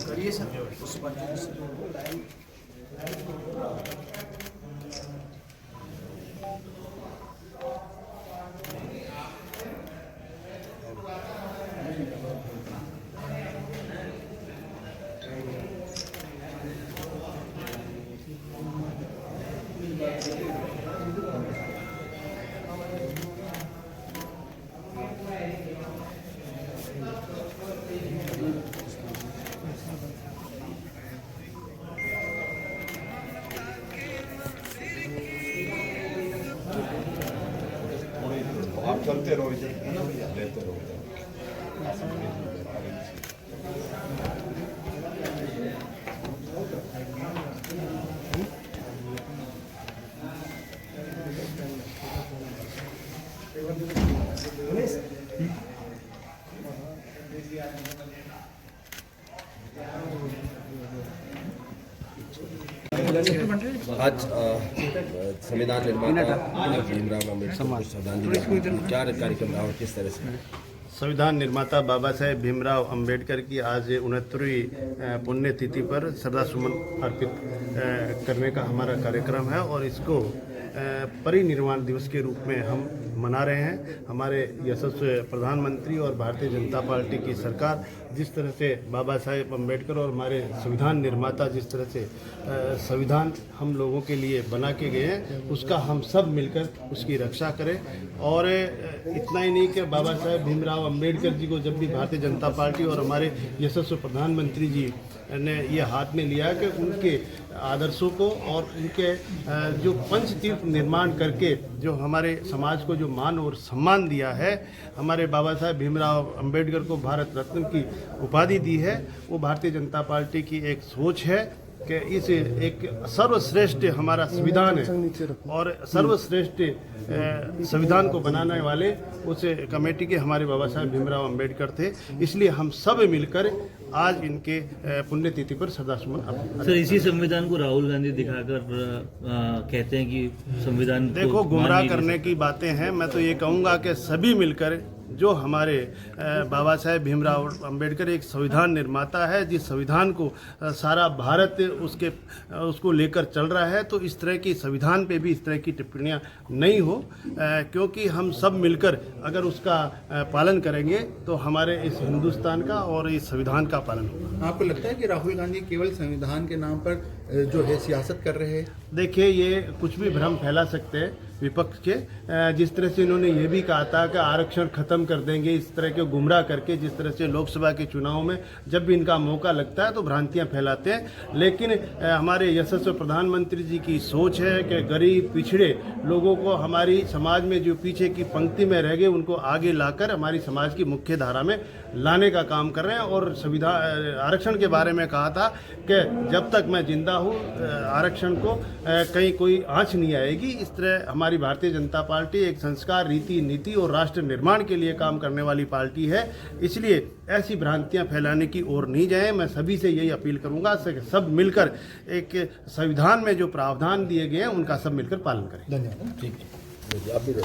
करिए सर उस बात आप चलते रहो इधर लेते रहो आज संविधान निर्माता भीमराव अम्बेडकर को श्रद्धांजलि क्या कार्यक्रम रहा और किस तरह से? संविधान निर्माता बाबा साहेब भीमराव अम्बेडकर की आज 69वीं पुण्यतिथि पर श्रद्धासुमन अर्पित करने का हमारा कार्यक्रम है और इसको परिनिर्वाण दिवस के रूप में हम मना रहे हैं। हमारे यशस्वी प्रधानमंत्री और भारतीय जनता पार्टी की सरकार जिस तरह से बाबा साहेब अम्बेडकर और हमारे संविधान निर्माता जिस तरह से संविधान हम लोगों के लिए बना के गए हैं, उसका हम सब मिलकर उसकी रक्षा करें। और इतना ही नहीं कि बाबा साहेब भीमराव अम्बेडकर जी को जब भी भारतीय जनता पार्टी और हमारे यशस्वी प्रधानमंत्री जी ने ये हाथ में लिया कि उनके आदर्शों को और उनके जो पंचतीर्थ निर्माण करके जो हमारे समाज को जो मान और सम्मान दिया है, हमारे बाबा साहेब भीमराव अम्बेडकर को भारत रत्न की उपाधि दी है, वो भारतीय जनता पार्टी की एक सोच है कि इस एक सर्वश्रेष्ठ हमारा संविधान है और सर्वश्रेष्ठ संविधान को बनाने वाले उस कमेटी के हमारे बाबा साहेब भीमराव अम्बेडकर थे। इसलिए हम सब मिलकर आज इनके पुण्यतिथि पर श्रद्धासुमन। सर, इसी संविधान को राहुल गांधी दिखाकर कहते हैं कि संविधान देखो गुमराह करने की बातें हैं। मैं तो ये कहूँगा कि सभी मिलकर जो हमारे बाबा साहेब भीमराव अम्बेडकर एक संविधान निर्माता है, जिस संविधान को सारा भारत उसको लेकर चल रहा है, तो इस तरह की संविधान पे भी इस तरह की टिप्पणियां नहीं हो, क्योंकि हम सब मिलकर अगर उसका पालन करेंगे तो हमारे इस हिंदुस्तान का और इस संविधान का पालन होगा। आपको लगता है कि राहुल गांधी केवल संविधान के नाम पर जो है सियासत कर रहे हैं? देखिए, ये कुछ भी भ्रम फैला सकते हैं विपक्ष के। जिस तरह से इन्होंने ये भी कहा था कि आरक्षण खत्म कर देंगे, इस तरह के गुमराह करके, जिस तरह से लोकसभा के चुनाव में जब भी इनका मौका लगता है तो भ्रांतियां फैलाते हैं। लेकिन हमारे यशस्वी प्रधानमंत्री जी की सोच है कि गरीब पिछड़े लोगों को, हमारी समाज में जो पीछे की पंक्ति में रह गए, उनको आगे लाकर हमारी समाज की मुख्य धारा में लाने का काम कर रहे हैं। और संविधान आरक्षण के बारे में कहा था कि जब तक मैं जिंदा हूँ आरक्षण को कहीं कोई आँच नहीं आएगी। इस तरह हमारी भारतीय जनता पार्टी एक संस्कार, रीति, नीति और राष्ट्र निर्माण के लिए काम करने वाली पार्टी है। इसलिए ऐसी भ्रांतियां फैलाने की ओर नहीं जाएं। मैं सभी से यही अपील करूंगा कि सब मिलकर एक संविधान में जो प्रावधान दिए गए हैं उनका सब मिलकर पालन करें। धन्यवाद। ठीक है।